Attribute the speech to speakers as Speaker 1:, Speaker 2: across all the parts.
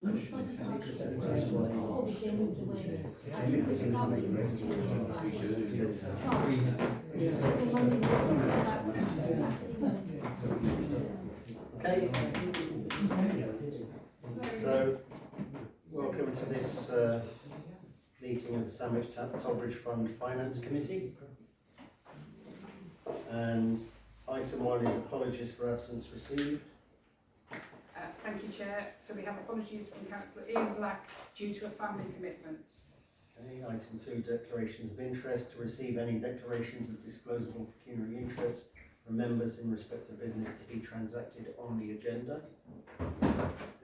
Speaker 1: Okay, so welcome to this meeting of the Sandwich Toddbridge Fund Finance Committee. And item 1 is apologies for absence received.
Speaker 2: Thank you, Chair. So we have apologies from Councillor Ian Black due to a family commitment.
Speaker 1: Okay, item 2, declarations of interest. To receive any declarations of disclosable pecuniary interest from members in respect of business to be transacted on the agenda.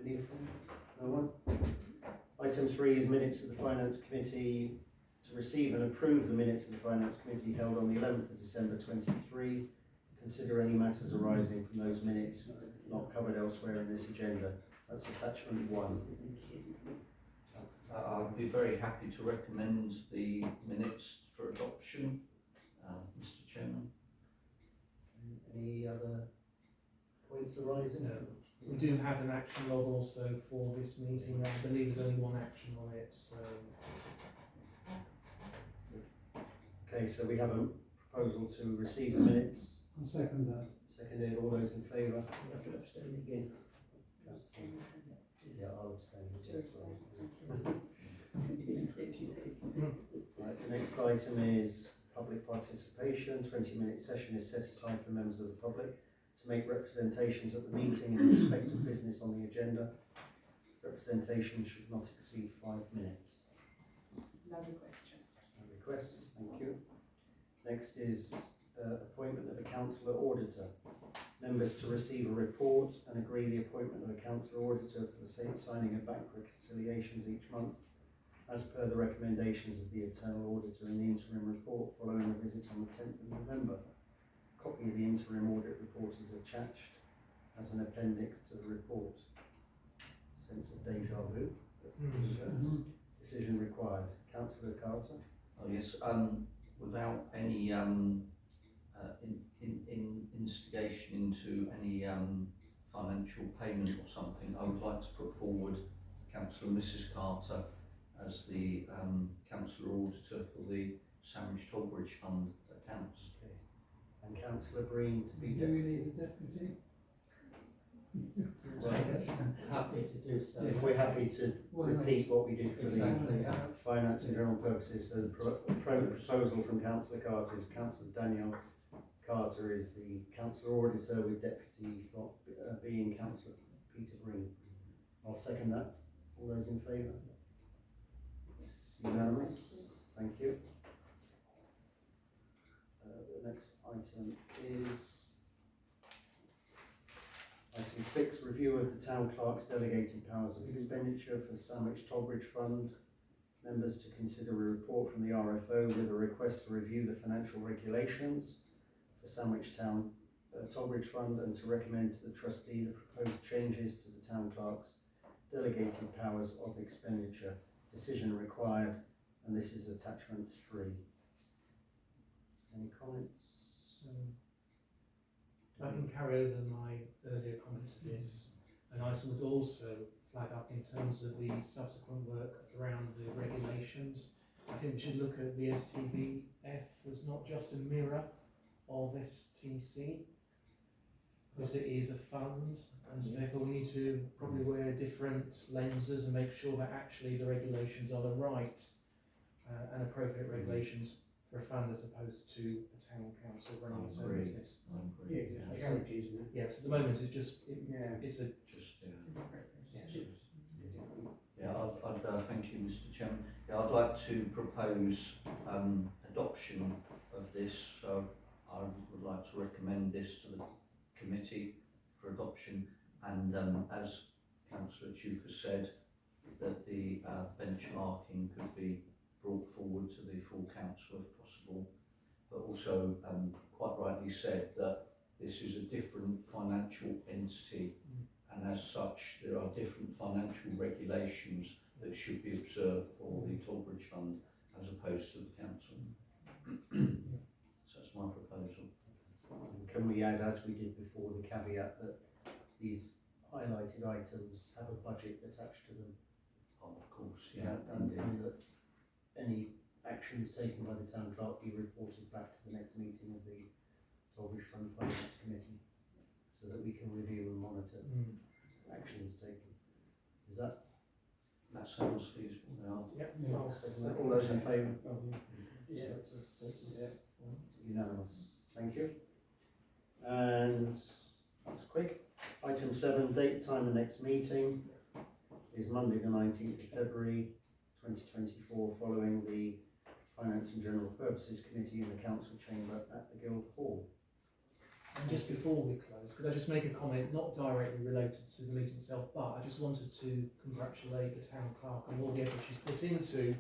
Speaker 1: Any from? No one? Item 3 is minutes of the Finance Committee. To receive and approve the minutes of the Finance Committee held on the 11th of December 23. Consider any matters arising from those minutes not covered elsewhere in this agenda. That's attachment 1.
Speaker 3: I'd be very happy to recommend the minutes for adoption, Mr. Chairman.
Speaker 1: Any other points arising?
Speaker 4: No. We do have an action log also for this meeting. I believe there's only one action on it, so.
Speaker 1: Okay, so we have a proposal to receive the minutes.
Speaker 5: I'll second that.
Speaker 1: Seconded. All those in favour?
Speaker 5: You have to abstain again.
Speaker 1: Yeah, I'll abstain. Right, the next item is public participation. 20-minute session is set aside for members of the public to make representations at the meeting in respect of business on the agenda. Representation should not exceed 5 minutes.
Speaker 2: No question.
Speaker 1: No requests, thank you. Next is appointment of a councillor auditor. Members to receive a report and agree the appointment of a councillor auditor for the signing of bank reconciliations each month, as per the recommendations of the internal auditor in the interim report following a visit on the 10th of November. A copy of the interim audit report is attached as an appendix to the report. Sense of deja vu. Decision required. Councillor Carter.
Speaker 3: Oh yes, without any instigation into any financial payment or something, I would like to put forward Councillor Mrs. Carter as the councillor auditor for the Sandwich Toddbridge Fund accounts.
Speaker 1: Okay. And Councillor Breen to be
Speaker 5: Do we
Speaker 1: deputy.
Speaker 5: need a deputy?
Speaker 1: Right.
Speaker 6: Happy to do so.
Speaker 1: If we're happy to repeat what we did for
Speaker 6: Exactly,
Speaker 1: the finance and general purposes, so the proposal from Councillor Carter is Councillor Daniel Carter is the councillor auditor with deputy for, being Councillor Peter Green. I'll second that. All those in favour? It's unanimous. Thank you. The next item is item 6, review of the town clerk's delegated powers of expenditure for the Sandwich Toddbridge Fund. Members to consider a report from the RFO with a request to review the financial regulations for Sandwich Town Toddbridge Fund and to recommend to the trustee the proposed changes to the town clerk's delegated powers of expenditure. Decision required, and this is attachment 3. Any comments?
Speaker 4: I can carry over my earlier comments to this, and I would also flag up in terms of the subsequent work around the regulations. I think we should look at the STBF as not just a mirror of STC, because it is a fund, and so therefore we need to probably wear different lenses and make sure that actually the regulations are the right and appropriate regulations for a fund as opposed to a town council running its own business.
Speaker 5: Yeah, it's charity, isn't it?
Speaker 4: Yeah, so at the moment it's just, it's a...
Speaker 3: Yeah, I'd thank you, Mr. Chairman. Yeah, I'd like to propose adoption of this, so I would like to recommend this to the committee for adoption, and as Councillor Duke has said, that the benchmarking could be brought forward to the full council if possible, but also quite rightly said that this is a different financial entity, and as such there are different financial regulations that should be observed for the Toddbridge Fund as opposed to the council. So that's my proposal.
Speaker 1: Can we add, as we did before, the caveat that these highlighted items have a budget attached to them.
Speaker 3: Oh, of course, yeah,
Speaker 1: And
Speaker 3: indeed.
Speaker 1: that any actions taken by the town clerk be reported back to the next meeting of the Torbridge Fund Finance Committee, so that we can review and monitor actions taken. Is that
Speaker 3: That sounds feasible now.
Speaker 4: Yep.
Speaker 1: all those in favour?
Speaker 5: Yeah.
Speaker 1: Unanimous. Thank you. And that was quick. Item 7, date, time, and next meeting is Monday the 19th of February 2024, following the Finance and General Purposes Committee in the Council Chamber at the Guild Hall.
Speaker 4: And just before we close, could I just make a comment, not directly related to the meeting itself, but I just wanted to congratulate the town clerk on all the effort she's put into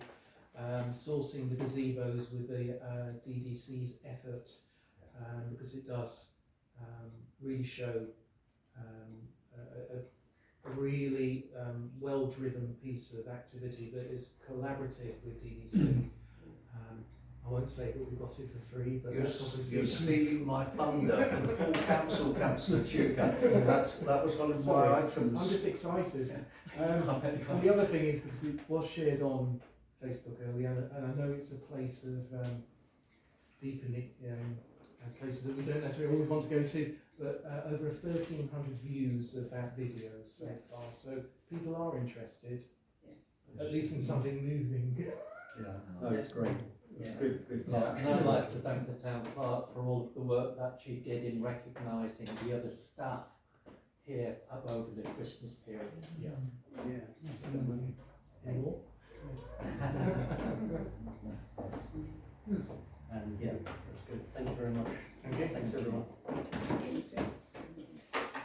Speaker 4: sourcing the gazebos with the DDC's effort, because it does really show a really well-driven piece of activity that is collaborative with DDC. I won't say that we got it for free, but that's
Speaker 3: You're
Speaker 4: obviously...
Speaker 3: stealing my thunder for the full council, Councillor Tucker. That was one of
Speaker 4: Sorry,
Speaker 3: my items.
Speaker 4: I'm just excited. And the other thing is, because it was shared on Facebook earlier, and I know it's a place of deepening, places that we don't necessarily always want to go to, but over 1,300 views of that video so far, so people are interested, at least in something moving.
Speaker 1: Yeah, no, it's great. It's good
Speaker 6: Yeah, and I'd like to thank the town clerk for all of the work that she did in recognising the other staff here up over the Christmas period.
Speaker 4: Yeah.
Speaker 1: Yeah.
Speaker 4: Any more?
Speaker 1: And yeah, that's good. Thank you very much.
Speaker 4: Okay.
Speaker 1: Thanks everyone.
Speaker 2: Please do.